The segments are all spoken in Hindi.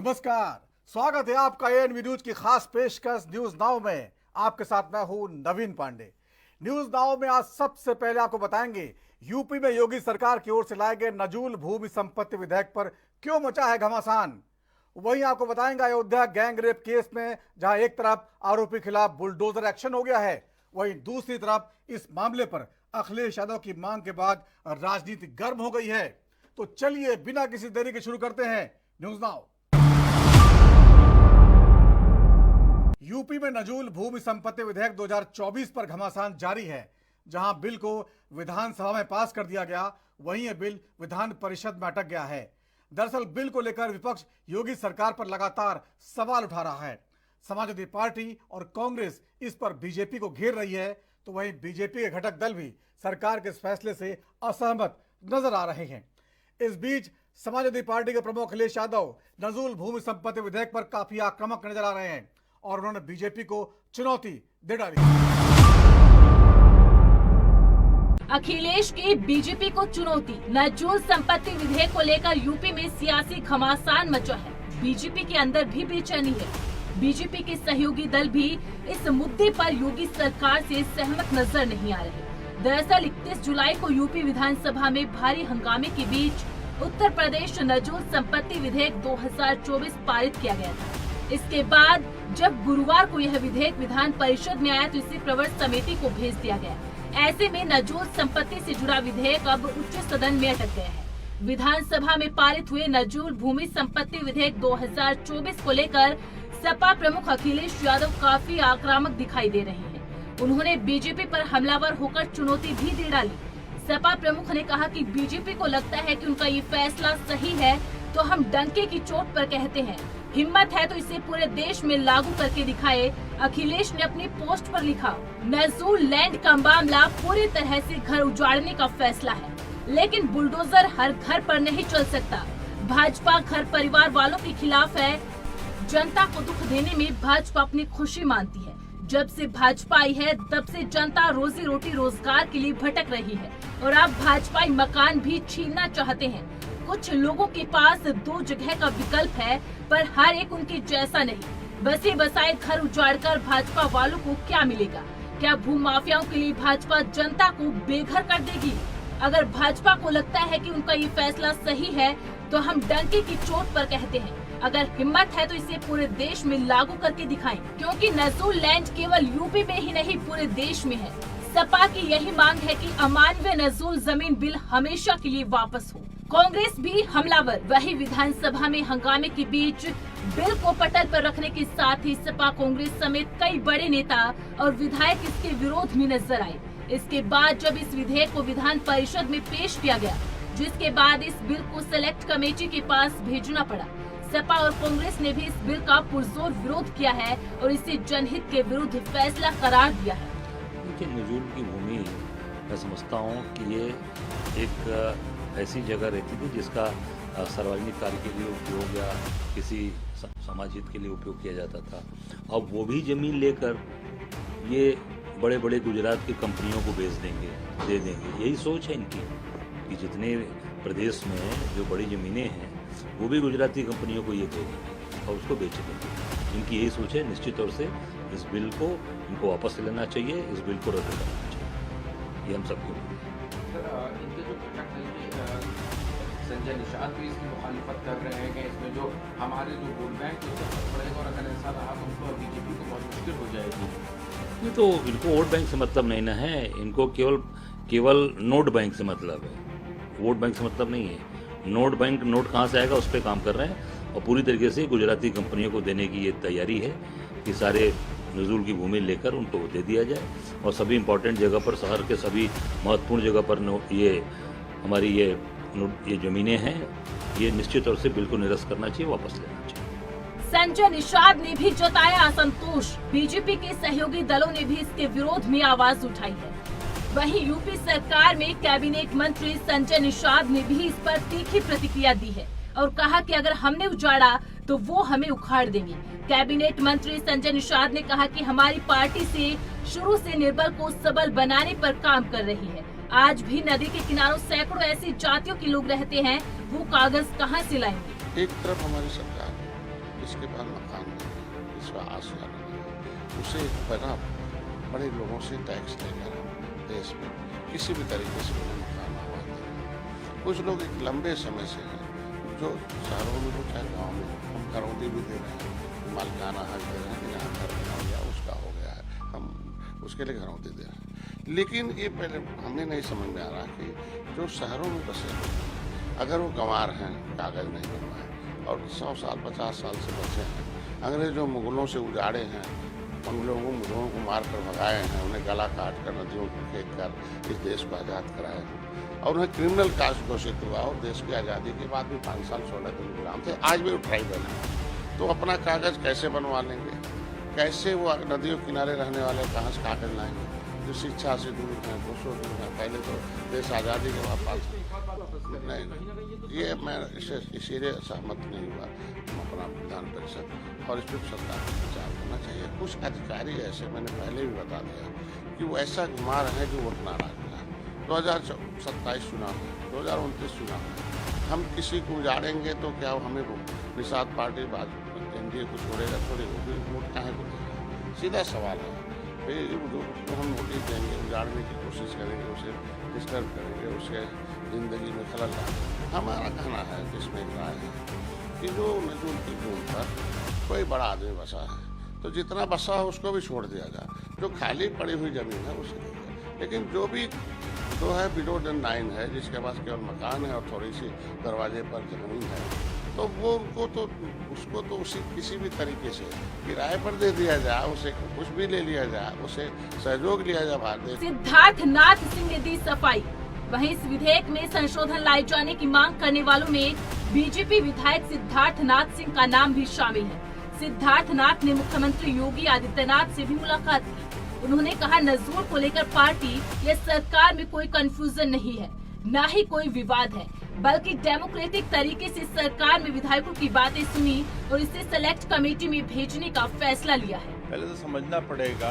नमस्कार, स्वागत है आपका एएनबी न्यूज की खास पेशकश न्यूज नाउ में। आपके साथ मैं हूं नवीन पांडे। न्यूज नाउ में आज सबसे पहले आपको बताएंगे यूपी में योगी सरकार की ओर से लाए गए नजूल भूमि संपत्ति विधेयक पर क्यों मचा है घमासान। वहीं आपको बताएंगे अयोध्या गैंग रेप केस में जहां एक तरफ आरोपी खिलाफ बुलडोजर एक्शन हो गया है, वहीं दूसरी तरफ इस मामले पर अखिलेश यादव की मांग के बाद राजनीति गर्म हो गई है। तो चलिए बिना किसी देरी के शुरू करते हैं न्यूज नाउ। यूपी में नजूल भूमि संपत्ति विधेयक 2024 पर घमासान जारी है। जहां बिल को विधानसभा में पास कर दिया गया, वहीं यह बिल विधान परिषद में अटक गया है। दरअसल बिल को लेकर विपक्ष योगी सरकार पर लगातार सवाल उठा रहा है। समाजवादी पार्टी और कांग्रेस इस पर बीजेपी को घेर रही है, तो वहीं बीजेपी के घटक दल भी सरकार के इस फैसले से असहमत नजर आ रहे हैं। इस बीच समाजवादी पार्टी के प्रमुख अखिलेश यादव नजूल भूमि संपत्ति विधेयक पर काफी आक्रामक नजर आ रहे हैं और उन्होंने बीजेपी को चुनौती दे डाली। अखिलेश की बीजेपी को चुनौती। नजूल संपत्ति विधेयक को लेकर यूपी में सियासी घमासान मचा है। बीजेपी के अंदर भी बेचैनी है। बीजेपी के सहयोगी दल भी इस मुद्दे पर योगी सरकार से सहमत नजर नहीं आ रहे। दरअसल 31 जुलाई को यूपी विधानसभा में भारी हंगामे के बीच उत्तर प्रदेश नजूल संपत्ति विधेयक 2024 पारित किया गया था। इसके बाद जब गुरुवार को यह विधेयक विधान परिषद में आया तो इसे प्रवर समिति को भेज दिया गया। ऐसे में नजूल संपत्ति से जुड़ा विधेयक अब उच्च सदन में अटक गया है। विधानसभा में पारित हुए नजूल भूमि संपत्ति विधेयक 2024 को लेकर सपा प्रमुख अखिलेश यादव काफी आक्रामक दिखाई दे रहे हैं। उन्होंने बीजेपी पर हमलावर होकर चुनौती भी दे डाली। सपा प्रमुख ने कहा कि बीजेपी को लगता है कि उनका ये फैसला सही है, तो हम डंके की चोट पर कहते हैं, हिम्मत है तो इसे पूरे देश में लागू करके दिखाए। अखिलेश ने अपनी पोस्ट पर लिखा, नजूल लैंड का मामला पूरी तरह से घर उजाड़ने का फैसला है, लेकिन बुलडोजर हर घर पर नहीं चल सकता। भाजपा घर परिवार वालों के खिलाफ है। जनता को दुख देने में भाजपा अपनी खुशी मानती है। जब से भाजपा आई है तब से जनता रोजी रोटी रोजगार के लिए भटक रही है और अब भाजपाई मकान भी छीनना चाहते हैं। कुछ लोगों के पास 2 जगह का विकल्प है, पर हर एक उनके जैसा नहीं। बसे बसाए घर उजाड़कर भाजपा वालों को क्या मिलेगा? क्या भूमाफियाओं के लिए भाजपा जनता को बेघर कर देगी? अगर भाजपा को लगता है कि उनका ये फैसला सही है, तो हम डंके की चोट पर कहते हैं, अगर हिम्मत है तो इसे पूरे देश में लागू करके दिखाएं, क्योंकि नजूल लैंड केवल यूपी में ही नहीं पूरे देश में है। सपा की यही मांग है कि अमानवीय नजूल जमीन बिल हमेशा के लिए वापस हो। कांग्रेस भी हमलावर। वही विधानसभा में हंगामे के बीच बिल को पटल पर रखने के साथ ही सपा कांग्रेस समेत कई बड़े नेता और विधायक इसके विरोध में नजर आए। इसके बाद जब इस विधेयक को विधान परिषद में पेश किया गया, जिसके बाद इस बिल को सेलेक्ट कमेटी के पास भेजना पड़ा। सपा और कांग्रेस ने भी इस बिल का पुरजोर विरोध किया है और इसे जनहित के विरुद्ध फैसला करार दिया है। नजूल की भूमि मैं समझता हूँ कि ये एक ऐसी जगह रहती थी जिसका सार्वजनिक कार्य के लिए उपयोग या किसी समाज हित के लिए उपयोग किया जाता था। अब वो भी जमीन लेकर ये बड़े बड़े गुजरात की कंपनियों को बेच देंगे, दे देंगे। यही सोच है इनकी कि जितने प्रदेश में जो बड़ी ज़मीनें हैं वो भी गुजराती कंपनियों को ये दे देंगे और उसको बेच देंगे। इनकी यही सोच है। निश्चित तौर से इस बिल को इनको वापस लेना चाहिए, इस बिल को रद्द करना चाहिए। ये हम सबको संजय निषाद भी इसकी मुखालिफत कर रहे हैं कि इसमें जो हमारे जो वोट बैंक पड़ेगा और अगर ऐसा रहा तो उनको बीजेपी को बहुत मुश्किल हो जाएगी। ये तो इनको वोट बैंक से मतलब नहीं ना है, इनको केवल नोट बैंक से मतलब है। वोट बैंक से मतलब नहीं है। नोट बैंक नोट कहाँ से आएगा उस पर काम कर रहे हैं और पूरी तरीके से गुजराती कंपनियों को देने की ये तैयारी है कि सारे नजूल की भूमि लेकर उनको दे दिया जाए और सभी इम्पोर्टेंट जगह पर, शहर के सभी महत्वपूर्ण जगह पर ये हमारी ये जमीनें हैं, ये निश्चित तौर से बिल को निरस्त करना चाहिए, वापस लेना चाहिए। संजय निषाद ने भी जताया असंतोष। बीजेपी के सहयोगी दलों ने भी इसके विरोध में आवाज उठाई है। वहीं यूपी सरकार में कैबिनेट मंत्री संजय निषाद ने भी इस पर तीखी प्रतिक्रिया दी है और कहा कि अगर हमने उजाड़ा तो वो हमें उखाड़ देंगे। कैबिनेट मंत्री संजय निषाद ने कहा कि हमारी पार्टी से शुरू से निर्बल को सबल बनाने पर काम कर रही है। आज भी नदी के किनारों सैकड़ों ऐसी जातियों के लोग रहते हैं, वो कागज कहां से लाएंगे? एक तरफ हमारी सरकार जिसके पास मकान नहीं है, जिसका आशियाना नहीं है, उसे बड़े लोगों से टैक्स लेकर देश में किसी भी तरीके से उन्हें मकान आवा दें। कुछ लोग एक लंबे समय से हैं जो शहरों में हो चाहे गाँव में हो, हम घरौंदी भी दे रहे हैं, मालिकाना हक दे रहे हैं कि यहाँ घर बना गया उसका हो गया है, हम उसके लिए घरौंदी दे रहे हैं। लेकिन ये पहले हमें नहीं समझ में आ रहा कि जो शहरों में बसे लोग अगर वो गंवार हैं, कागज़ नहीं बनवाए और 100 साल 50 साल से बचे हैं, अंग्रेजों मुगलों से उजाड़े हैं, उन मुगलों को मार कर भगाए हैं, उन्हें गला काट कर नदियों को फेंक कर इस देश को आज़ाद कराए हैं और उन्हें क्रिमिनल कास्ट घोषित हुआ और देश की आज़ादी के बाद भी 5 साल 16 दिन गुलाम थे, आज भी वो ट्राइबल हैं। तो अपना कागज़ कैसे बनवा लेंगे? कैसे वो नदियों किनारे रहने वाले कहाँ से कागज़ लाएंगे जो शिक्षा से दूर हैं, घुसों दूर हैं? पहले तो देश आज़ादी के बाद नहीं, ये मैं इसीलिए सहमत नहीं हुआ। अपना विधान परिषद और इस पर सरकार को विचार करना चाहिए। कुछ अधिकारी ऐसे, मैंने पहले भी बता दिया कि वो ऐसा गुमार है जो वोट नाराज है। 2027 चुनाव है, 2029 चुनाव है, हम किसी को उजाड़ेंगे तो क्या हमें निषाद पार्टी एनडीए को छोड़ेगा थोड़ी, वो भी वोट काहे को देगा? सीधा सवाल है। तो हम नोटिस देंगे, उजाड़ने की कोशिश करेंगे, उसे डिस्टर्ब करेंगे, उसके ज़िंदगी में खलल डालेंगे। हमारा कहना है, जिसमें राय है कि जो नजूल की भूमि पर कोई बड़ा आदमी बसा है तो जितना बसा हो उसको भी छोड़ दिया जाए, जो खाली पड़ी हुई ज़मीन है उसे दिया जाए। लेकिन जो भी जो है बिलो द 9 है, जिसके पास केवल मकान है और थोड़ी सी दरवाजे पर ज़मीन है, तो वो उसको तो उसी किसी भी तरीके से किराए पर दे दिया जाए, उसे कुछ भी ले लिया जाए, उसे सहयोग लिया जाए भारत। सिद्धार्थनाथ सिंह ने दी सफाई। वहीं इस विधेयक में संशोधन लाए जाने की मांग करने वालों में बीजेपी विधायक सिद्धार्थनाथ सिंह का नाम भी शामिल है। सिद्धार्थनाथ ने मुख्यमंत्री योगी आदित्यनाथ से भी मुलाकात की। उन्होंने कहा, नजूल को लेकर पार्टी या सरकार में कोई कंफ्यूजन नहीं है, न ही कोई विवाद है, बल्कि डेमोक्रेटिक तरीके से सरकार में विधायकों की बातें सुनी और इसे सेलेक्ट कमेटी में भेजने का फैसला लिया है। पहले तो समझना पड़ेगा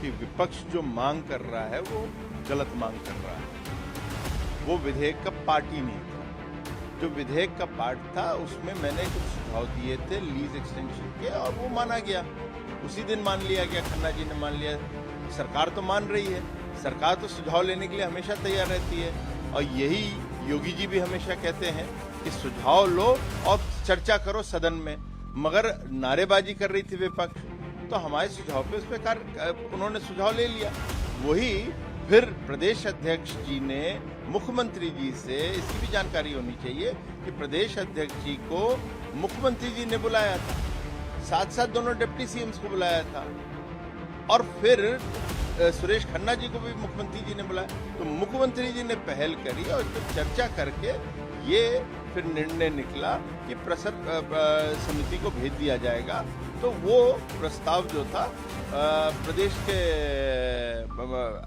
कि विपक्ष जो मांग कर रहा है वो गलत मांग कर रहा है। वो विधेयक का पार्ट ही नहीं था। जो विधेयक का पार्ट था उसमें मैंने कुछ सुझाव दिए थे लीज एक्सटेंशन के, और वो माना गया, उसी दिन मान लिया गया। खन्ना जी ने मान लिया, सरकार तो मान रही है। सरकार तो सुझाव लेने के लिए हमेशा तैयार रहती है, और यही योगी जी भी हमेशा कहते हैं कि सुझाव लो और चर्चा करो सदन में। मगर नारेबाजी कर रही थी विपक्ष, तो हमारे सुझाव पे उस पर उन्होंने सुझाव ले लिया। वही फिर प्रदेश अध्यक्ष जी ने मुख्यमंत्री जी से, इसकी भी जानकारी होनी चाहिए कि प्रदेश अध्यक्ष जी को मुख्यमंत्री जी ने बुलाया था, साथ साथ दोनों डिप्टी सीएम्स को बुलाया था, और फिर सुरेश खन्ना जी को भी मुख्यमंत्री जी ने बुलाया। तो मुख्यमंत्री जी ने पहल करी और इस पर चर्चा करके ये फिर निर्णय निकला कि समिति को भेज दिया जाएगा। तो वो प्रस्ताव जो था प्रदेश के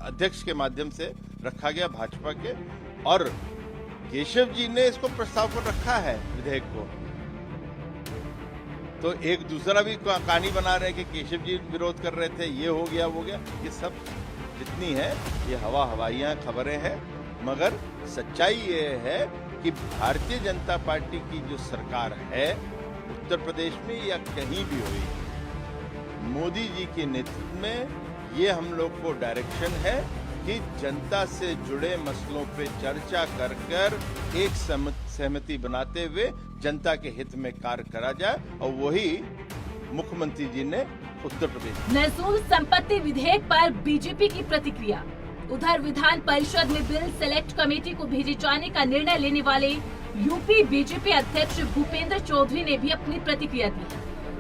अध्यक्ष के माध्यम से रखा गया भाजपा के, और केशव जी ने इसको प्रस्ताव को रखा है विधेयक को। तो एक दूसरा भी कहानी बना रहे हैं कि केशव जी विरोध कर रहे थे, ये हो गया वो गया। ये सब जितनी है ये हवाइयाँ खबरें हैं, मगर सच्चाई ये है कि भारतीय जनता पार्टी की जो सरकार है उत्तर प्रदेश में या कहीं भी हुई, मोदी जी के नेतृत्व में ये हम लोग को डायरेक्शन है कि जनता से जुड़े मसलों पे चर्चा कर एक सहमति बनाते हुए जनता के हित में कार्य करा जाए, और वही मुख्यमंत्री जी ने उत्तर प्रदेश। नजूल संपत्ति विधेयक पर बीजेपी की प्रतिक्रिया। उधर विधान परिषद में बिल सेलेक्ट कमेटी को भेजे जाने का निर्णय लेने वाले यूपी बीजेपी अध्यक्ष भूपेंद्र चौधरी ने भी अपनी प्रतिक्रिया दी।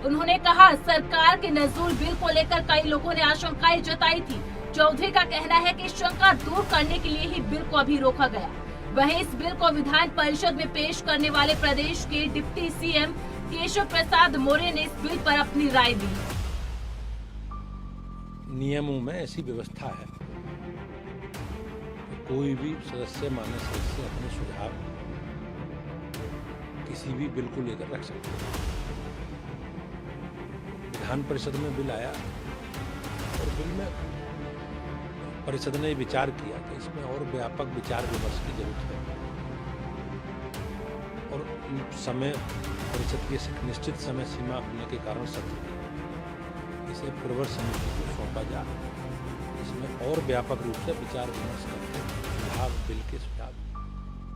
उन्होंने कहा, सरकार के नजूल बिल को लेकर कई लोगों ने आशंकाएं जताई थी। चौधरी का कहना है कि शंका दूर करने के लिए ही बिल को अभी रोका गया। वहीं इस बिल को विधान परिषद में पेश करने वाले प्रदेश के डिप्टी सीएम केशव प्रसाद मौर्य ने इस बिल पर अपनी राय दी। नियमों में ऐसी व्यवस्था है कि कोई भी सदस्य मान्य सदस्य अपने सुझाव किसी भी बिल को लेकर रख सकते हैं। विधान परिषद में बिल आया और बिल में परिषद ने विचार किया कि इसमें और व्यापक विचार विमर्श की जरूरत है, और समय परिषद की एक निश्चित समय सीमा होने के कारण सत्र इसे प्रवर समिति को सौंपा जाए, इसमें और व्यापक रूप से विचार विमर्श करके सुझाव, बिल के सुझाव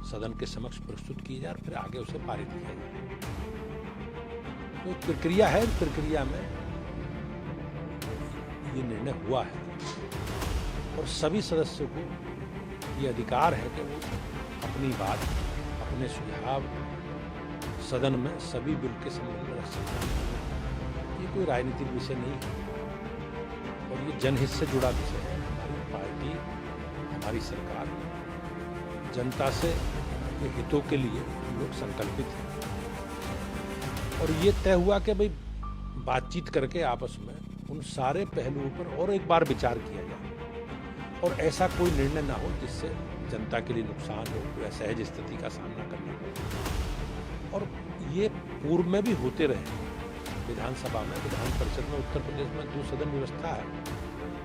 सदन के समक्ष प्रस्तुत किए जाए और फिर आगे उसे पारित किया जाए। तो एक प्रक्रिया है, इस प्रक्रिया में ये निर्णय हुआ है और सभी सदस्यों को ये अधिकार है कि वो अपनी बात, अपने सुझाव सदन में सभी बिल के संबंध में रख सकते हैं। ये कोई राजनीतिक विषय नहीं है और ये जनहित से जुड़ा विषय है। हमारी पार्टी, हमारी सरकार जनता से के हितों के लिए हम लोग संकल्पित हैं और ये तय हुआ कि भाई बातचीत करके आपस में उन सारे पहलुओं पर और एक बार विचार किया जाए और ऐसा कोई निर्णय ना हो जिससे जनता के लिए नुकसान हो या सहज स्थिति का सामना करना हो। और ये पूर्व में भी होते रहे। विधानसभा में, विधान परिषद में, उत्तर प्रदेश में 2 सदन व्यवस्था है,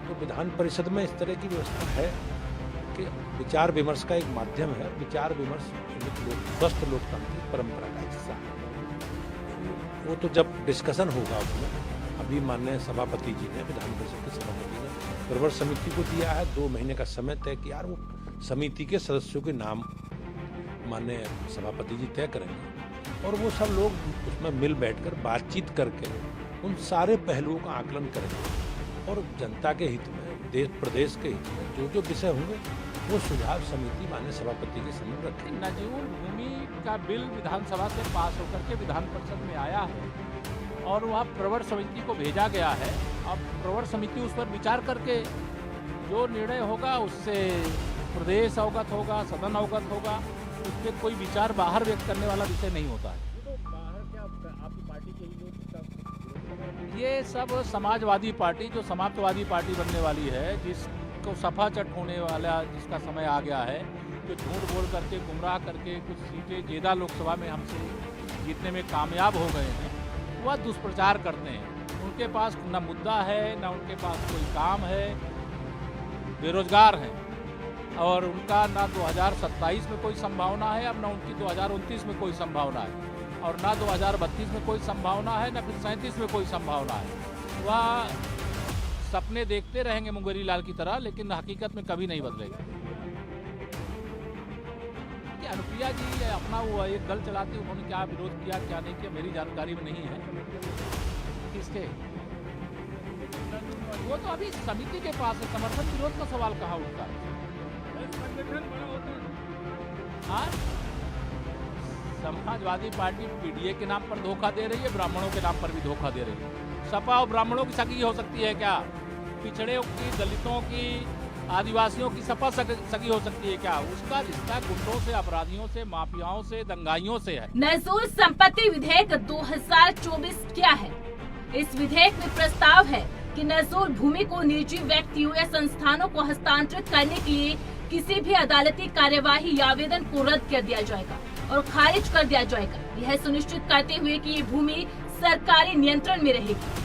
तो विधान परिषद में इस तरह की व्यवस्था है कि विचार विमर्श का एक माध्यम है। विचार विमर्श स्वस्थ लोकतांत्रिक परंपरा का हिस्सा है। वो तो जब डिस्कशन होगा उसमें, अभी माननीय सभापति जी ने, विधान परिषद के सभापति ने प्रवर समिति को दिया है 2 महीने का समय तय किया। वो समिति के सदस्यों के नाम माननीय सभापति जी तय करेंगे और वो सब लोग उसमें मिल बैठकर बातचीत करके उन सारे पहलुओं का आकलन करेंगे और जनता के हित में, देश प्रदेश के हित में जो जो विषय होंगे वो सुझाव समिति माननीय सभापति के सामने रखेंगे। नजूल भूमि का बिल विधानसभा से पास होकर के विधान परिषद में आया है और वह प्रवर समिति को भेजा गया है। अब प्रवर समिति उस पर विचार करके जो निर्णय होगा उससे प्रदेश अवगत होगा, सदन अवगत होगा। उसमें कोई विचार बाहर व्यक्त करने वाला विषय नहीं होता है। ये सब समाजवादी पार्टी, जो समाप्तवादी पार्टी बनने वाली है, जिसको सफा चट होने वाला जिसका समय आ गया है, जो झूठ बोल करके, गुमराह करके कुछ सीटें जेदा लोकसभा में हमसे जीतने में कामयाब हो गए हैं, वह दुष्प्रचार करते हैं। उनके पास न मुद्दा है, न उनके पास कोई काम है, बेरोजगार हैं और उनका ना 2027 में कोई संभावना है, अब ना उनकी 2029 में कोई संभावना है और ना 2032 में कोई संभावना है, ना फिर 37 में कोई संभावना है। वह सपने देखते रहेंगे मुंगेरी लाल की तरह, लेकिन हकीकत में कभी नहीं बदलेगा। अनुप्रिया जी अपना वो एक दल चलाती, उन्होंने क्या विरोध किया, क्या नहीं किया, मेरी जानकारी में नहीं है। किसके? वो तो अभी समिति के पास है। समर्थन विरोध का सवाल कहाँ उठता है? हाँ, समाजवादी पार्टी पीडीए के नाम पर धोखा दे रही है, ब्राह्मणों के नाम पर भी धोखा दे रही है। सपा और ब्राह्मणों की सगी हो सकती है क्या? पिछड़े की, दलितों की, आदिवासियों की सपा सगी हो सकती है क्या? उसका रिश्ता गुंडों से, अपराधियों से, माफियाओं से, दंगाइयों से है। नजूल संपत्ति विधेयक 2024 क्या है? इस विधेयक में प्रस्ताव है कि नजूल भूमि को निजी व्यक्तियों या संस्थानों को हस्तांतरित करने के लिए किसी भी अदालती कार्यवाही या आवेदन को रद्द कर दिया जाएगा और खारिज कर दिया जाएगा। यह सुनिश्चित करते हुए कि ये भूमि सरकारी नियंत्रण में रहेगी।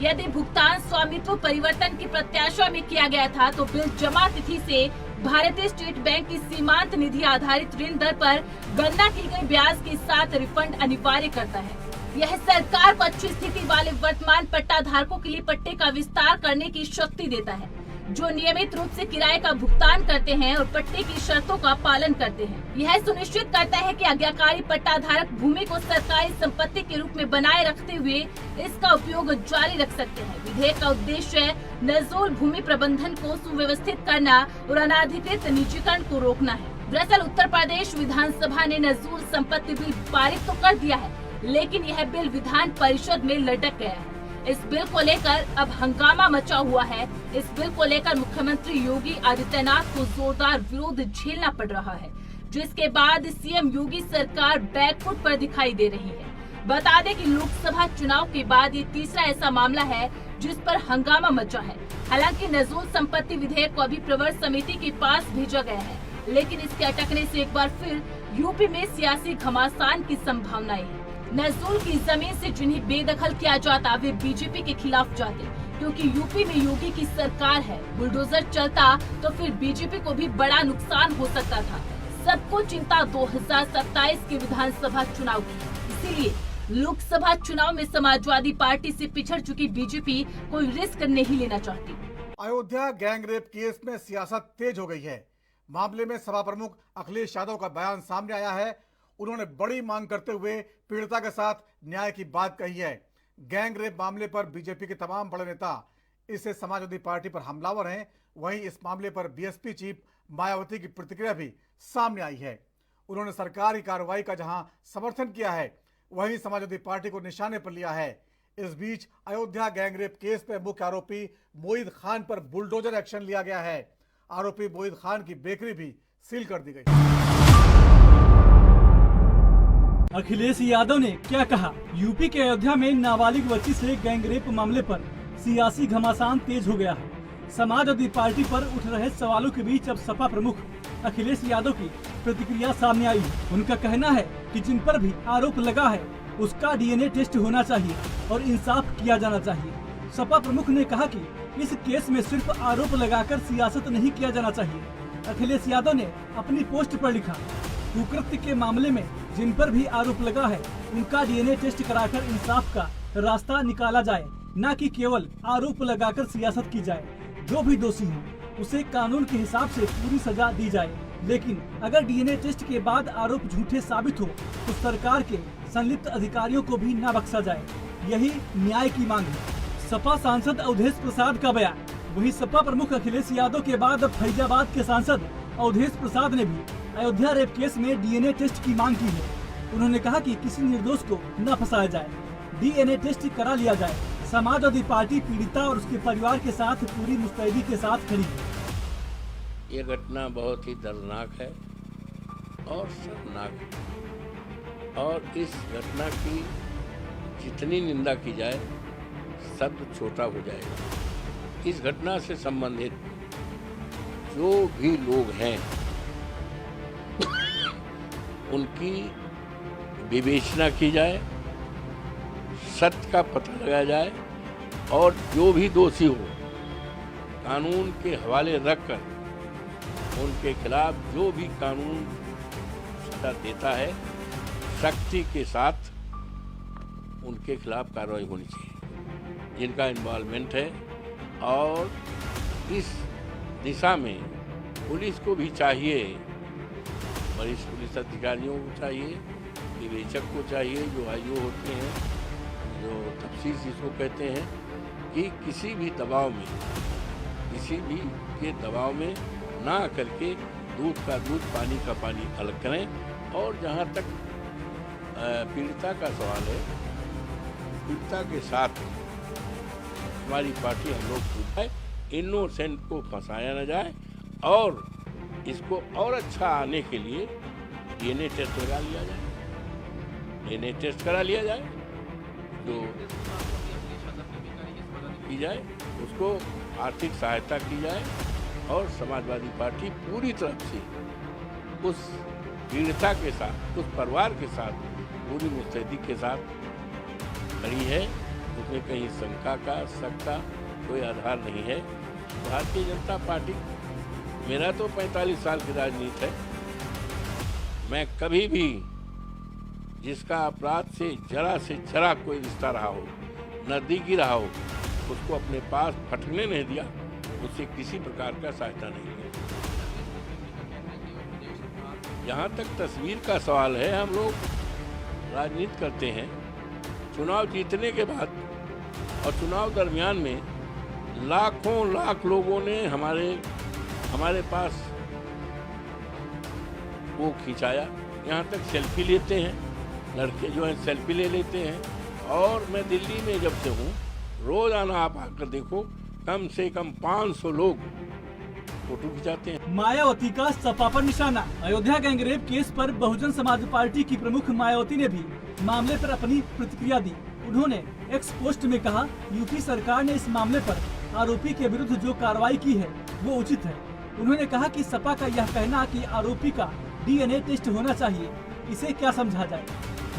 यदि भुगतान स्वामित्व परिवर्तन की प्रत्याशा में किया गया था तो बिल जमा तिथि से भारतीय स्टेट बैंक की सीमांत निधि आधारित ऋण दर पर गणना की गई ब्याज के साथ रिफंड अनिवार्य करता है। यह सरकार को अच्छी स्थिति वाले वर्तमान पट्टा धारकों के लिए पट्टे का विस्तार करने की शक्ति देता है, जो नियमित रूप से किराए का भुगतान करते हैं और पट्टे की शर्तों का पालन करते हैं। यह सुनिश्चित करता है कि आज्ञाकारी पट्टा धारक भूमि को सरकारी संपत्ति के रूप में बनाए रखते हुए इसका उपयोग जारी रख सकते हैं। विधेयक का उद्देश्य नजूल भूमि प्रबंधन को सुव्यवस्थित करना और अनाधिकृत निजीकरण को रोकना है। दरअसल उत्तर प्रदेश विधानसभा ने नजूल संपत्ति बिल पारित तो कर दिया है, लेकिन यह बिल विधान परिषद में लटक गया है। इस बिल को लेकर अब हंगामा मचा हुआ है। इस बिल को लेकर मुख्यमंत्री योगी आदित्यनाथ को जोरदार विरोध झेलना पड़ रहा है, जिसके बाद सीएम योगी सरकार बैकफुट पर दिखाई दे रही है। बता दें कि लोकसभा चुनाव के बाद ये तीसरा ऐसा मामला है जिस पर हंगामा मचा है। हालांकि नजूल संपत्ति विधेयक को अभी प्रवर समिति के पास भेजा गया है, लेकिन इसके अटकने से एक बार फिर यूपी में सियासी घमासान की संभावनाएं है। नजूल की जमीन से जिन्हें बेदखल किया जाता वे बीजेपी के खिलाफ जाते, क्योंकि यूपी में योगी की सरकार है। बुलडोजर चलता तो फिर बीजेपी को भी बड़ा नुकसान हो सकता था। सबको चिंता 2027 के विधानसभा चुनाव की है। इसीलिए लोकसभा चुनाव में समाजवादी पार्टी से पिछड़ चुकी बीजेपी कोई रिस्क नहीं लेना चाहती। अयोध्या गैंगरेप केस में सियासत तेज हो गई है। मामले में सपा प्रमुख अखिलेश यादव का बयान सामने आया है। उन्होंने बड़ी मांग करते हुए पीड़िता के साथ न्याय की बात कही है। गैंगरेप मामले पर बीजेपी के तमाम बड़े नेता इससे समाजवादी पार्टी पर हमलावर हैं। वहीं इस मामले पर बीएसपी चीफ मायावती की प्रतिक्रिया भी सामने आई है। उन्होंने सरकार की कार्रवाई का जहां समर्थन किया है, वहीं समाजवादी पार्टी को निशाने पर लिया है। इस बीच अयोध्या गैंगरेप केस में मुख्य आरोपी मोहित खान पर बुलडोजर एक्शन लिया गया है। आरोपी मोहित खान की बेकरी भी सील कर दी गई। अखिलेश यादव ने क्या कहा? यूपी के अयोध्या में नाबालिग बच्ची से गैंगरेप मामले पर सियासी घमासान तेज हो गया है। समाजवादी पार्टी पर उठ रहे सवालों के बीच अब सपा प्रमुख अखिलेश यादव की प्रतिक्रिया सामने आई है। उनका कहना है कि जिन पर भी आरोप लगा है उसका डीएनए टेस्ट होना चाहिए और इंसाफ किया जाना चाहिए। सपा प्रमुख ने कहा कि इस केस में सिर्फ आरोप लगाकर सियासत नहीं किया जाना चाहिए। अखिलेश यादव ने अपनी पोस्ट पर लिखा, कुकृत्य के मामले में जिन पर भी आरोप लगा है उनका डीएनए टेस्ट कराकर इंसाफ का रास्ता निकाला जाए, न कि केवल आरोप लगाकर सियासत की जाए। जो भी दोषी हो उसे कानून के हिसाब से पूरी सजा दी जाए, लेकिन अगर डीएनए टेस्ट के बाद आरोप झूठे साबित हो तो सरकार के संलिप्त अधिकारियों को भी न बख्शा जाए। यही न्याय की मांग है। सपा सांसद अवधेश प्रसाद का बयान। वहीं सपा प्रमुख अखिलेश यादव के बाद फैजाबाद के सांसद अवधेश प्रसाद ने भी अयोध्या रेप केस में डीएनए टेस्ट की मांग की है। उन्होंने कहा कि किसी निर्दोष को न फंसाया जाए, डीएनए टेस्ट करा लिया जाए। समाजवादी पार्टी पीड़िता और उसके परिवार के साथ पूरी मुस्तैदी के साथ खड़ी है। ये घटना बहुत ही दर्दनाक है और शर्मनाक है, और इस घटना की जितनी निंदा की जाए शब्द छोटा हो जाएगा। इस घटना से संबंधित जो भी लोग हैं उनकी विवेचना की जाए, सत्य का पता लगाया जाए और जो भी दोषी हो कानून के हवाले रखकर उनके खिलाफ जो भी कानून सजा देता है सख्ती के साथ उनके खिलाफ कार्रवाई होनी चाहिए जिनका इन्वॉल्वमेंट है। और इस दिशा में पुलिस को भी चाहिए, वरिष्ठ पुलिस अधिकारियों को चाहिए, विवेचक को चाहिए, जो आईओ होते हैं, जो तफ्सीर जिसको कहते हैं, कि किसी भी दबाव में, किसी भी के दबाव में ना करके दूध का दूध पानी का पानी अलग करें। और जहाँ तक पीड़िता का सवाल है, पीड़िता के साथ हमारी पार्टी हम लोग पूछे इनोसेंट को फंसाया न जाए और इसको और अच्छा आने के लिए डीएनए टेस्ट लगा लिया जाए, डीएनए टेस्ट करा लिया जाए, जो की जाए उसको आर्थिक सहायता की जाए और समाजवादी पार्टी पूरी तरफ से उस पीड़िता के साथ, उस परिवार के साथ पूरी मुस्तैदी के साथ खड़ी है। उसमें कहीं शंका का, शक का कोई आधार नहीं है। भारतीय जनता पार्टी, मेरा तो 45 साल की राजनीति है, मैं कभी भी जिसका अपराध से जरा कोई रिश्ता रहा हो, नजदीकी रहा हो, उसको अपने पास फटकने नहीं दिया, उससे किसी प्रकार का सहायता नहीं लिया। जहाँ तक तस्वीर का सवाल है, हम लोग राजनीति करते हैं, चुनाव जीतने के बाद और चुनाव दरमियान में लाखों लाख लोगों ने हमारे पास वो खिंचाया। यहाँ तक सेल्फी लेते हैं, लड़के जो हैं सेल्फी ले लेते हैं। और मैं दिल्ली में जब से हूँ, रोजाना आप आकर देखो, कम से कम 500 लोग फोटो खिंचाते हैं। मायावती का सपा पर निशाना। अयोध्या गैंगरेप केस पर बहुजन समाज पार्टी की प्रमुख मायावती ने भी मामले पर अपनी प्रतिक्रिया दी। उन्होंने एक्स पोस्ट में कहा, यूपी सरकार ने इस मामले पर आरोपी के विरुद्ध जो कार्रवाई की है वो उचित है। उन्होंने कहा कि सपा का यह कहना कि आरोपी का डीएनए टेस्ट होना चाहिए, इसे क्या समझा जाए।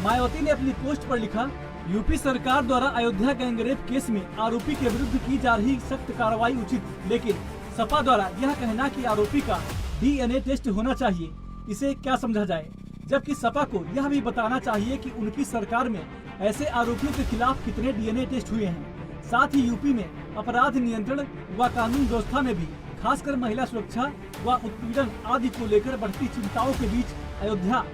मायावती ने अपनी पोस्ट पर लिखा, यूपी सरकार द्वारा अयोध्या गैंगरेप केस में आरोपी के विरुद्ध की जा रही सख्त कार्रवाई उचित, लेकिन सपा द्वारा यह कहना कि आरोपी का डीएनए टेस्ट होना चाहिए, इसे क्या समझा जाए, जबकि सपा को यह भी बताना चाहिए कि उनकी सरकार में ऐसे आरोपियों के खिलाफ कितने डीएनए टेस्ट हुए हैं। साथ ही यूपी में अपराध नियंत्रण व कानून व्यवस्था में भी खासकर महिला सुरक्षा व उत्पीड़न आदि को लेकर बढ़ती चिंताओं के बीच अयोध्या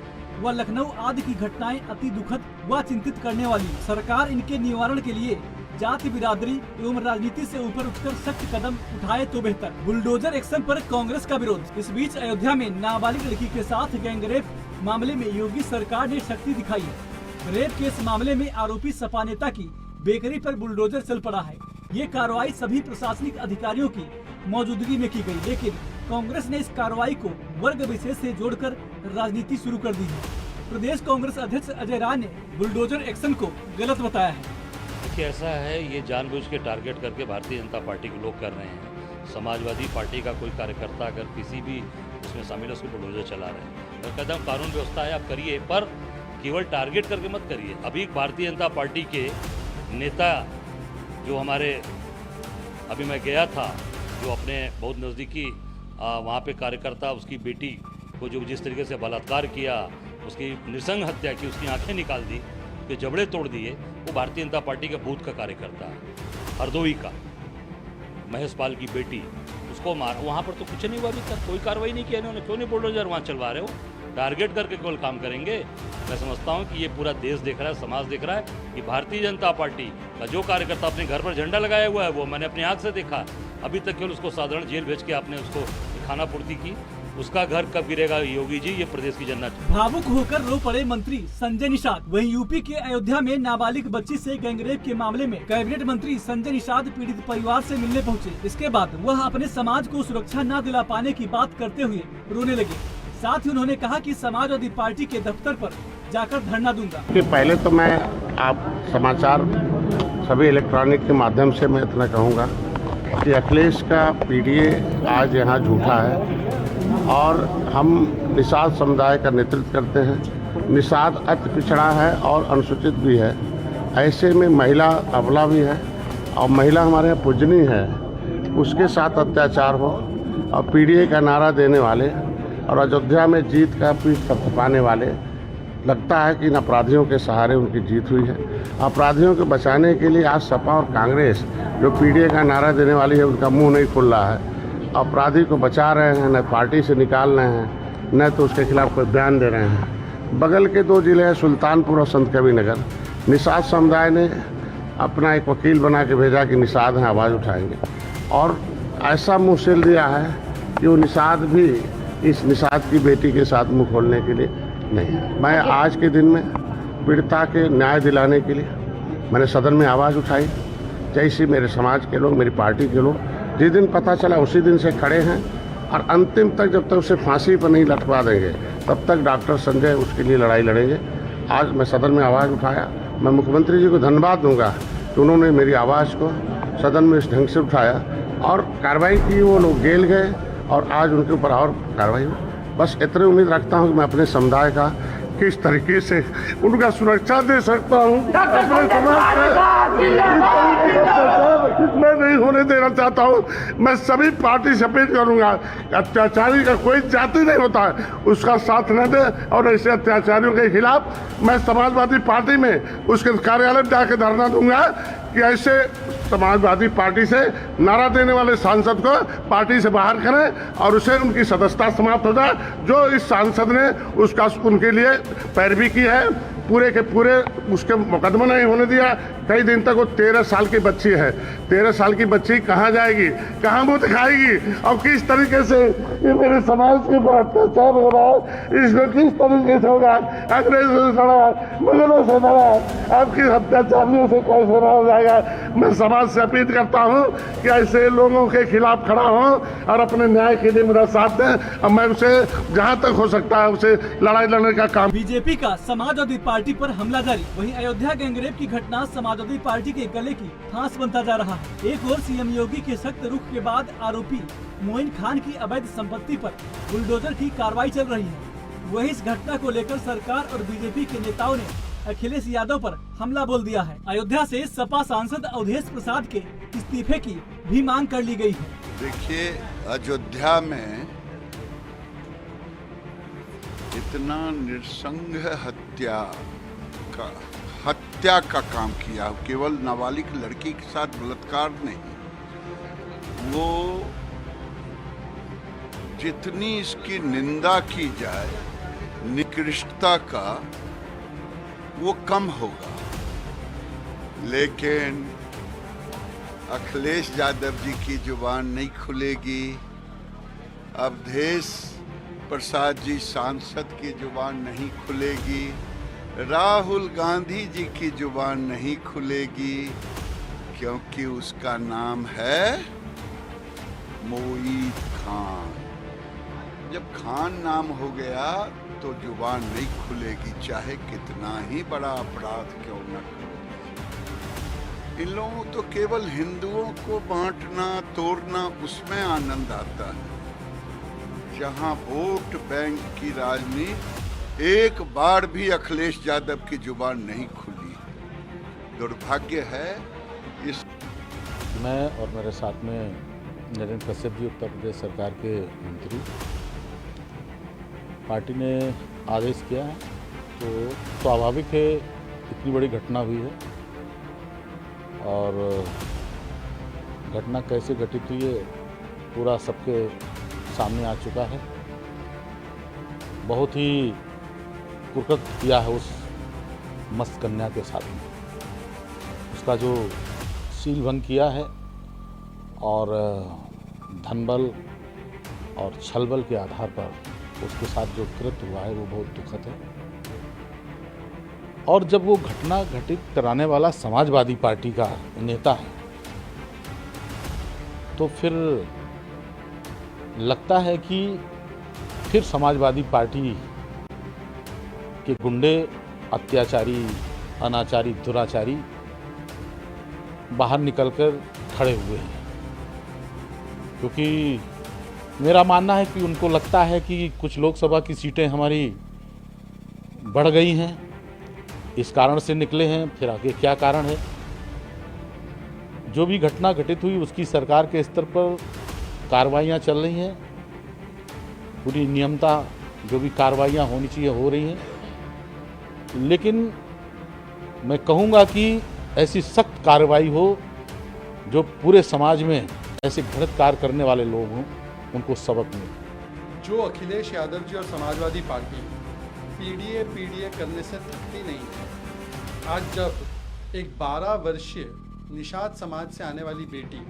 व लखनऊ आदि की घटनाएं अति दुखद व चिंतित करने वाली। सरकार इनके निवारण के लिए जाति बिरादरी एवं राजनीति से ऊपर उठकर सख्त कदम उठाए तो बेहतर। बुलडोजर एक्शन पर कांग्रेस का विरोध। इस बीच अयोध्या में नाबालिग लड़की के साथ गैंगरेप मामले में योगी सरकार ने शक्ति दिखाई है। रेप केस मामले में आरोपी सपा नेता की बेकरी पर बुलडोजर चल पड़ा है। ये कार्रवाई सभी प्रशासनिक अधिकारियों की मौजूदगी में की गई, लेकिन कांग्रेस ने इस कार्रवाई को वर्ग विशेष से जोड़कर राजनीति शुरू कर दी है। प्रदेश कांग्रेस अध्यक्ष अजय राय ने बुलडोजर एक्शन को गलत बताया है। देखिए, ऐसा है, ये जानबूझ के टारगेट करके भारतीय जनता पार्टी के लोग कर रहे हैं। समाजवादी पार्टी का कोई कार्यकर्ता अगर किसी भी उसमें शामिल है, उसको बुलडोजर चला रहे हैं। मैं कहता हूँ कानून व्यवस्था है, आप करिए, पर केवल टारगेट करके मत करिए। अभी भारतीय जनता पार्टी के नेता जो हमारे, अभी मैं गया था, जो अपने बहुत नज़दीकी वहाँ पे कार्यकर्ता, उसकी बेटी को जो जिस तरीके से बलात्कार किया, उसकी नृशंस हत्या की, उसकी आंखें निकाल दी, उसके जबड़े तोड़ दिए, वो भारतीय जनता पार्टी का बूथ का कार्यकर्ता है, हरदोई का, महेश पाल की बेटी, उसको मार। वहाँ पर तो कुछ नहीं हुआ, अभी तक कोई कार्रवाई नहीं किया इन्होंने। क्यों नहीं बुलडोजर वहाँ चलवा रहे हो? टारगेट करके केवल काम करेंगे। मैं समझता हूँ कि ये पूरा देश देख रहा है, समाज देख रहा है कि भारतीय जनता पार्टी का जो कार्यकर्ता अपने घर पर झंडा लगाया हुआ है, वो मैंने अपनी आंख से देखा। अभी तक केवल उसको साधारण जेल भेज के आपने उसको खाना पूर्ति की। उसका घर कब गिरेगा योगी जी, ये प्रदेश की जनता। भावुक होकर रो पड़े मंत्री संजय निषाद। वहीं यूपी के अयोध्या में नाबालिग बच्ची से गैंगरेप के मामले में कैबिनेट मंत्री संजय निषाद पीड़ित परिवार से मिलने पहुंचे। इसके बाद वह अपने समाज को सुरक्षा न दिला पाने की बात करते हुए रोने लगे। साथ ही उन्होंने कहा कि समाजवादी पार्टी के दफ्तर पर जाकर धरना दूंगा। कि पहले तो मैं आप समाचार सभी इलेक्ट्रॉनिक के माध्यम से मैं इतना कहूँगा कि अखिलेश का पीडीए आज यहाँ झूठा है और हम निषाद समुदाय का नेतृत्व करते हैं। निषाद अति पिछड़ा है और अनुसूचित भी है। ऐसे में महिला अबला भी है और महिला हमारे यहाँ पूजनीय है, उसके साथ अत्याचार हो और पीडीए का नारा देने वाले और अयोध्या में जीत का पीठ थपथपाने वाले, लगता है कि इन अपराधियों के सहारे उनकी जीत हुई है। अपराधियों को बचाने के लिए आज सपा और कांग्रेस जो पीडीए का नारा देने वाली है, उनका मुंह नहीं खुल रहा है। अपराधी को बचा रहे हैं, न पार्टी से निकाल रहे हैं, न तो उसके खिलाफ कोई बयान दे रहे हैं। बगल के दो जिले हैं सुल्तानपुर और संत कबीरनगर। निषाद समुदाय ने अपना एक वकील बना के भेजा कि निषाद हैं, आवाज़ उठाएंगे, और ऐसा मुँह सिल दिया है कि वो निषाद भी इस निषाद की बेटी के साथ मुँह खोलने के लिए नहीं। मैं आज के दिन में पीड़िता के न्याय दिलाने के लिए मैंने सदन में आवाज़ उठाई। जैसे मेरे समाज के लोग, मेरी पार्टी के लोग जिस दिन पता चला उसी दिन से खड़े हैं और अंतिम तक, जब तक उसे फांसी पर नहीं लटका देंगे तब तक डॉक्टर संजय उसके लिए लड़ाई लड़ेंगे। आज मैं सदन में आवाज़ उठाया। मैं मुख्यमंत्री जी को धन्यवाद दूंगा कि उन्होंने मेरी आवाज़ को सदन में इस ढंग से उठाया और कार्रवाई की। वो लोग जेल गए और आज उनके ऊपर और कार्रवाई हुई। बस इतनी उम्मीद रखता हूँ कि मैं अपने समुदाय का किस तरीके से उनका सुरक्षा दे सकता हूँ, अपने समाज मैं नहीं होने देना चाहता हूँ। मैं सभी पार्टी से अपील करूँगा, अत्याचारी का कोई जाति नहीं होता है, उसका साथ न दे। और ऐसे अत्याचारियों के खिलाफ मैं समाजवादी पार्टी में उसके कार्यालय में जाकर धरना दूंगा कि ऐसे समाजवादी पार्टी से नारा देने वाले सांसद को पार्टी से बाहर करें और उसे उनकी सदस्यता समाप्त हो जाए। जो इस सांसद ने उसका उनके लिए पैरवी की है, पूरे के पूरे उसके मुकदमा नहीं होने दिया। कई दिन तक वो 13 साल की बच्ची है। 13 साल की बच्ची कहाँ जाएगी, कहाँ मुँह दिखाएगी और किस तरीके से ये मेरे समाज के ऊपर अत्याचार हो रहा है, इसको किस तरीके से होगा। अंग्रेजों से लड़ा, मुगलों से लड़ा, आपकी अत्याचारियों से कैसे रहा जाएगा। मैं समाज से अपील करता हूँ कि ऐसे लोगों के खिलाफ खड़ा हों और अपने न्याय के लिए मेरा साथ दें और मैं उसे जहाँ तक हो सकता है उसे लड़ाई लड़ने का काम। बीजेपी का समाजवादी पार्टी पर हमला जारी। वहीं अयोध्या गैंगरेप की घटना समाजवादी पार्टी के गले की फांस बनता जा रहा है। एक और सीएम योगी के सख्त रुख के बाद आरोपी मोइन खान की अवैध संपत्ति पर बुलडोजर की कार्रवाई चल रही है। वहीं इस घटना को लेकर सरकार और बीजेपी के नेताओं ने अखिलेश यादव पर हमला बोल दिया है। अयोध्या से सपा सांसद अवधेश प्रसाद के इस्तीफे की भी मांग कर ली गई है। देखिए, अयोध्या में इतना नृशंस हत्या का काम किया, केवल नाबालिग लड़की के साथ बलात्कार नहीं, वो जितनी इसकी निंदा की जाए निकृष्टता का वो कम होगा। लेकिन अखिलेश यादव जी की जुबान नहीं खुलेगी, अवधेश प्रसाद जी सांसद की जुबान नहीं खुलेगी, राहुल गांधी जी की जुबान नहीं खुलेगी, क्योंकि उसका नाम है मोईद खान। जब खान नाम हो गया तो जुबान नहीं खुलेगी, चाहे कितना ही बड़ा अपराध क्यों न करो। इन लोगों तो केवल हिंदुओं को बांटना तोड़ना उसमें आनंद आता है। जहां वोट बैंक की राजनीति, एक बार भी अखिलेश यादव की जुबान नहीं खुली। दुर्भाग्य है। इस मैं और मेरे साथ में नरेंद्र कश्यप जी, उत्तर प्रदेश सरकार के मंत्री, पार्टी ने आदेश किया है तो स्वाभाविक है, इतनी बड़ी घटना हुई है और घटना कैसे घटित हुई है पूरा सबके सामने आ चुका है। बहुत ही कुकृत्य किया है उस मस्त कन्या के साथ में, उसका जो सील भंग किया है और धनबल और छलबल के आधार पर उसके साथ जो कृत्य हुआ है वो बहुत दुखद है। और जब वो घटना घटित कराने वाला समाजवादी पार्टी का नेता है तो फिर लगता है कि फिर समाजवादी पार्टी के गुंडे, अत्याचारी, अनाचारी, दुराचारी बाहर निकलकर खड़े हुए हैं। क्योंकि मेरा मानना है कि उनको लगता है कि कुछ लोकसभा की सीटें हमारी बढ़ गई हैं, इस कारण से निकले हैं। फिर आगे क्या कारण है, जो भी घटना घटित हुई उसकी सरकार के स्तर पर कार्रवाइयाँ चल रही हैं, पूरी नियमता जो भी कार्रवाइयाँ होनी चाहिए हो रही हैं। लेकिन मैं कहूँगा कि ऐसी सख्त कार्रवाई हो जो पूरे समाज में ऐसे घृणित कार्य करने वाले लोग हों, उनको सबक मिले। जो अखिलेश यादव जी और समाजवादी पार्टी पीडीए करने से थकती नहीं है। आज जब एक 12 वर्षीय निषाद समाज से आने वाली बेटी,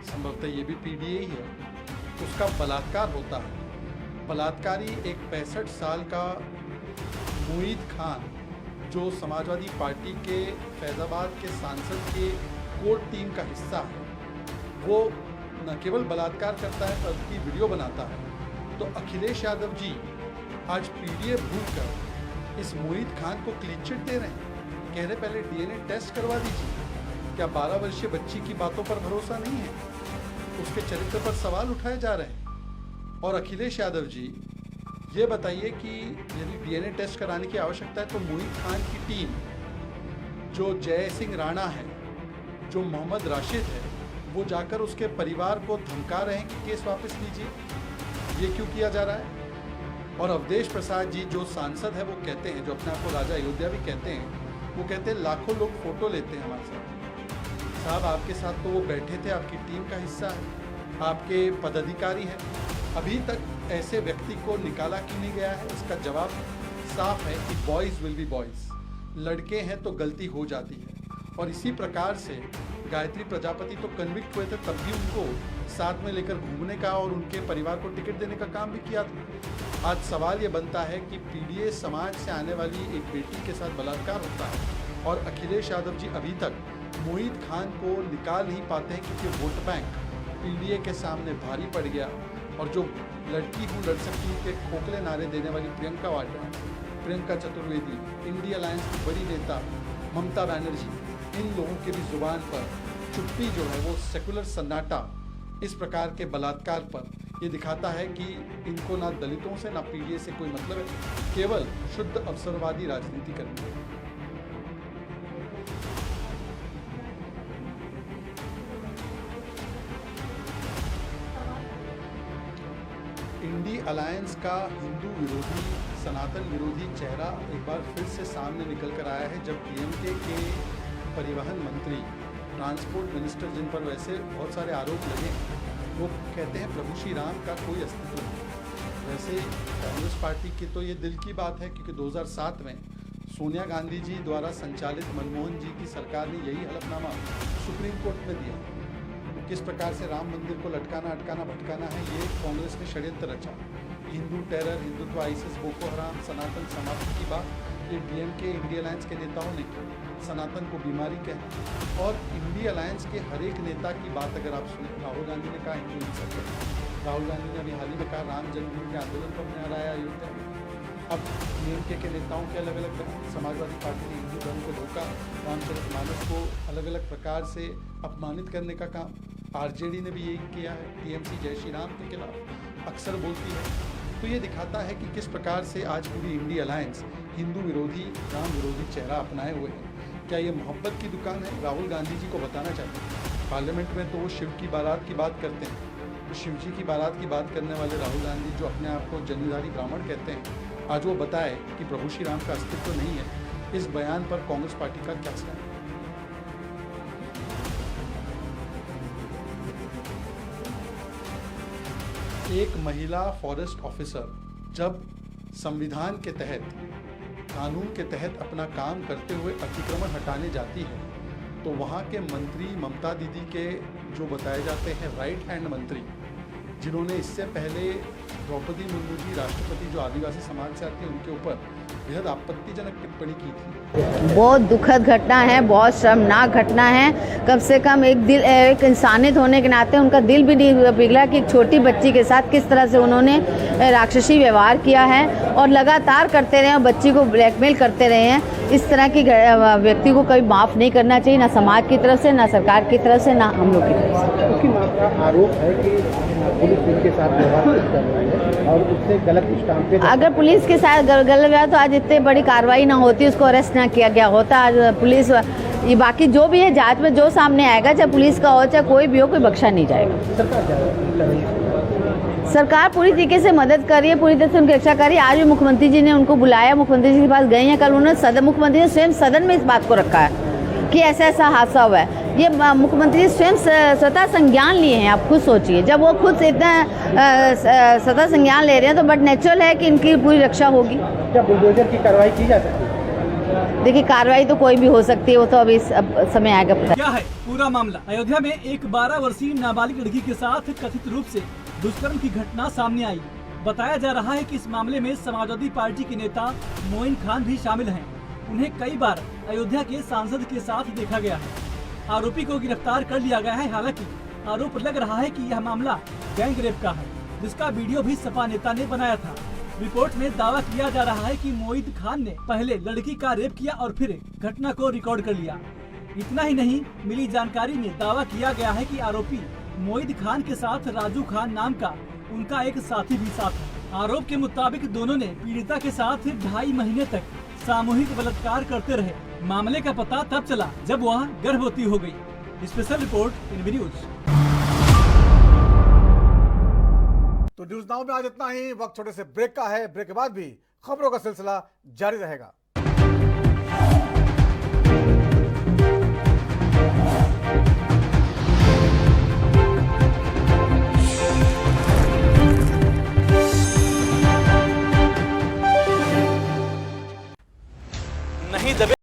संभवतः ये भी पीडीए ही है, उसका बलात्कार होता है। बलात्कारी एक 65 साल का मोईद खान, जो समाजवादी पार्टी के फैजाबाद के सांसद के कोर टीम का हिस्सा है, वो न केवल बलात्कार करता है बल्कि वीडियो बनाता है। तो अखिलेश यादव जी आज पीडीए भूलकर इस मोईद खान को क्लीन चिट दे रहे हैं। कह रहे पहले डीएनए टेस्ट करवा दीजिए। क्या 12 वर्षीय बच्ची की बातों पर भरोसा नहीं है? उसके चरित्र पर सवाल उठाए जा रहे हैं। और अखिलेश यादव जी ये बताइए कि यदि डीएनए टेस्ट कराने की आवश्यकता है तो मोईद खान की टीम, जो जय सिंह राणा है, जो मोहम्मद राशिद है, वो जाकर उसके परिवार को धमका रहे हैं कि केस वापस लीजिए। ये क्यों किया जा रहा है? और अवधेश प्रसाद जी जो सांसद है वो कहते हैं, जो अपने आप को राजा अयोध्या भी कहते हैं, वो कहते हैं लाखों लोग फोटो लेते हैं हमारे साथ। साहब आपके साथ तो वो बैठे थे, आपकी टीम का हिस्सा है, आपके पदाधिकारी हैं। अभी तक ऐसे व्यक्ति को निकाला क्यों नहीं गया है? इसका जवाब साफ है कि बॉयज़ विल बी बॉयज़। लड़के हैं तो गलती हो जाती है। और इसी प्रकार से गायत्री प्रजापति तो कन्विक्ट हुए थे, तब भी उनको साथ में लेकर घूमने का और उनके परिवार को टिकट देने का काम भी किया था। आज सवाल ये बनता है कि पीडीए समाज से आने वाली एक बेटी के साथ बलात्कार होता है और अखिलेश यादव जी अभी तक मोईद खान को निकाल नहीं पाते हैं, क्योंकि वोट बैंक पीडीए के सामने भारी पड़ गया। और जो लड़की हूँ लड़ सकती हूँ के खोखले नारे देने वाली प्रियंका वाड्रा, प्रियंका चतुर्वेदी, इंडिया अलायंस की बड़ी नेता ममता बनर्जी, इन लोगों के भी जुबान पर चुप्पी जो है वो सेकुलर सन्नाटा इस प्रकार के बलात्कार पर ये दिखाता है कि इनको ना दलितों से ना पीडीए से कोई मतलब है, केवल शुद्ध अवसरवादी राजनीति करनी है। इंडी अलायंस का हिंदू विरोधी, सनातन विरोधी चेहरा एक बार फिर से सामने निकल कर आया है, जब डीएमके के परिवहन मंत्री, ट्रांसपोर्ट मिनिस्टर, जिन पर वैसे बहुत सारे आरोप लगे, वो कहते हैं प्रभु श्री राम का कोई अस्तित्व नहीं। वैसे कांग्रेस पार्टी की तो ये दिल की बात है, क्योंकि 2007 में सोनिया गांधी जी द्वारा संचालित मनमोहन जी की सरकार ने यही हलफनामा सुप्रीम कोर्ट में दिया। किस प्रकार से राम मंदिर को लटकाना, अटकाना, भटकाना है, ये कांग्रेस ने षड्यंत्र रचा। Hindu terror, Hindutva, ISIS, Boko Haram, सनातन समाप्ति की बात ये डीएमके, इंडी अलायंस के नेताओं ने की। सनातन को बीमारी कहना, और इंडी अलायंस के हर एक नेता की बात अगर आप सुने, राहुल गांधी ने कहा हिंदू हिंसक है, राहुल गांधी ने अभी हाल ही में कहा राम जन्मभूमि के आंदोलन को अपना रहा है अयोध्या में। अब डीएमके के नेताओं के अलग अलग, समाजवादी पार्टी ने हिंदू धर्म को धोखा, रामचरितमानस को अलग अलग प्रकार से अपमानित करने का काम, आरजेडी ने भी यही किया है। टीएमसी जय श्री राम के खिलाफ अक्सर बोलती है। तो ये दिखाता है कि किस प्रकार से आज पूरी इंडी अलायंस हिंदू विरोधी, राम विरोधी चेहरा अपनाए हुए हैं। क्या ये मोहब्बत की दुकान है? राहुल गांधी जी को बताना चाहते हैं। पार्लियामेंट में तो वो शिव की बारात की बात करते हैं, तो शिव जी की बारात की बात करने वाले राहुल गांधी, जो अपने आप को जन्मधारी ब्राह्मण कहते हैं, आज वो बताए कि प्रभु श्री राम का अस्तित्व नहीं है। इस बयान पर कांग्रेस पार्टी का क्या कहना है? एक महिला फॉरेस्ट ऑफिसर जब संविधान के तहत, कानून के तहत अपना काम करते हुए अतिक्रमण हटाने जाती है, तो वहाँ के मंत्री ममता दीदी के जो बताए जाते हैं राइट हैंड मंत्री, जिन्होंने इससे पहले द्रौपदी मुर्मू जी, राष्ट्रपति, जो आदिवासी समाज से आती हैं, उनके ऊपर बेहद आपत्तिजनक टिप्पणी की थी। बहुत दुखद घटना है, बहुत शर्मनाक घटना है। कम से कम एक इंसानियत होने के नाते उनका दिल भी नहीं पिघला कि एक छोटी बच्ची के साथ किस तरह से उन्होंने राक्षसी व्यवहार किया है, और लगातार करते रहे और बच्ची को ब्लैकमेल करते रहे हैं। इस तरह की व्यक्ति को कभी माफ़ नहीं करना चाहिए, ना समाज की तरफ से, ना सरकार की तरफ से, ना हम लोग की तरफ से। उसकी मां का आरोप है कि पुलिस उनके साथ व्यवहार कर रही है और उससे गलत स्टाम्प पे, अगर पुलिस के साथ गलत व्यवहार तो आज इतनी बड़ी कार्रवाई ना होती, उसको अरेस्ट ना किया गया होता। आज पुलिस, ये बाकी जो भी है जांच में जो सामने आएगा, चाहे पुलिस का हो चाहे कोई भी हो, कोई बख्शा नहीं जाएगा। सरकार पूरी तरीके से मदद कर रही है, पूरी तरह से उनकी रक्षा कर रही है। आज भी मुख्यमंत्री जी ने उनको बुलाया, मुख्यमंत्री जी के पास गए हैं। कल उन्होंने मुख्यमंत्री ने स्वयं सदन में इस बात को रखा है कि ऐसा ऐसा हादसा हुआ है। ये मुख्यमंत्री स्वयं स्वतः संज्ञान लिए हैं। आप खुद सोचिए, जब वो खुद इतना स्वतः संज्ञान ले रहे हैं, तो बट नेचुरल है कि इनकी पूरी रक्षा होगी। क्या बुलडोजर की कार्रवाई की जा सकती है? देखिए, कार्रवाई तो कोई भी हो सकती है, वो तो अभी समय आएगा पता। क्या है पूरा मामला? अयोध्या में एक 12 वर्षीय नाबालिग लड़की के साथ कथित रूप से दुष्कर्म की घटना सामने आई। बताया जा रहा है कि इस मामले में समाजवादी पार्टी के नेता मोइन खान भी शामिल हैं। उन्हें कई बार अयोध्या के सांसद के साथ देखा गया है। आरोपी को गिरफ्तार कर लिया गया है। हालांकि आरोप लग रहा है कि यह मामला गैंग रेप का है, जिसका वीडियो भी सपा नेता ने बनाया था। रिपोर्ट में दावा किया जा रहा है कि मोइन खान ने पहले लड़की का रेप किया और फिर घटना को रिकॉर्ड कर लिया। इतना ही नहीं, मिली जानकारी में दावा किया गया है कि आरोपी मोइन खान के साथ राजू खान नाम का उनका एक साथी भी साथ है। आरोप के मुताबिक दोनों ने पीड़िता के साथ 2.5 महीने तक सामूहिक बलात्कार करते रहे। मामले का पता तब चला जब वह गर्भवती हो गई। Special report NB news. तो न्यूज नाउ में आज इतना ही। वक्त छोटे से ब्रेक का है। ब्रेक के बाद भी खबरों का सिलसिला जारी रहेगा। नहीं दबे